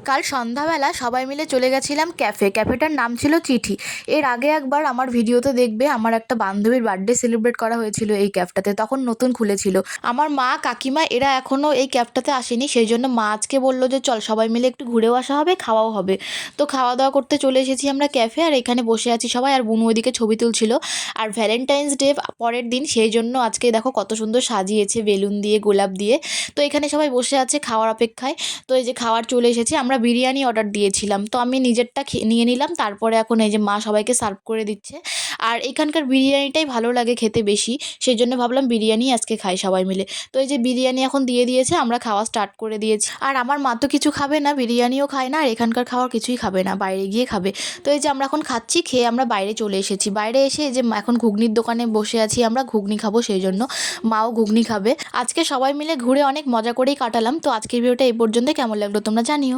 কাল সন্ধ্যাবেলা সবাই মিলে চলে গেছিলাম ক্যাফেটার নাম ছিল চিঠি। এর আগে একবার আমার ভিডিওতে দেখবে আমার একটা বান্ধবীর বার্থডে সেলিব্রেট করা হয়েছিল এই ক্যাফটাতে, তখন নতুন খুলেছিল। আমার মা কাকিমা এরা এখনও এই ক্যাফটাতে আসেনি, সেই জন্য মা আজকে বললো যে চল সবাই মিলে একটু ঘুরেও আসা হবে, খাওয়াও হবে। তো খাওয়া দাওয়া করতে চলে এসেছি আমরা ক্যাফে, আর এখানে বসে আছি সবাই, আর বুনু ওইদিকে ছবি তুলছিল। আর ভ্যালেন্টাইন্স ডে পরের দিন, সেই জন্য আজকে দেখো কত সুন্দর সাজিয়েছে বেলুন দিয়ে, গোলাপ দিয়ে। তো এখানে সবাই বসে আছে খাওয়ার অপেক্ষায়। তো এই যে খাওয়ার চলে এসেছে, আমরা বিরিয়ানি অর্ডার দিয়েছিলাম, তো আমি নিজেরটা নিয়ে নিলাম, তারপরে এখন এই যে মা সবাইকে সার্ভ করে দিচ্ছে। আর এখানকার বিরিয়ানিটাই ভালো লাগে খেতে বেশি, সেই জন্য ভাবলাম বিরিয়ানি আজকে খাই সবাই মিলে। তো এই যে বিরিয়ানি এখন দিয়ে দিয়েছে, আমরা খাওয়া স্টার্ট করে দিয়েছি। আর আমার মা তো কিছু খাবে না, বিরিয়ানিও খায় না, আর এখানকার খাওয়ার কিছুই খাবে না, বাইরে গিয়ে খাবে। তো এই যে আমরা এখন খাচ্ছি, খেয়ে আমরা বাইরে চলে এসেছি। বাইরে এসে এই যে এখন ঘুগনির দোকানে বসে আছি, আমরা ঘুগনি খাবো, সেই জন্য মাও ঘুগনি খাবে। আজকে সবাই মিলে ঘুরে অনেক মজা করেই কাটালাম। তো আজকের ভিডিওটা এই পর্যন্ত, কেমন লাগলো তোমরা জানিও।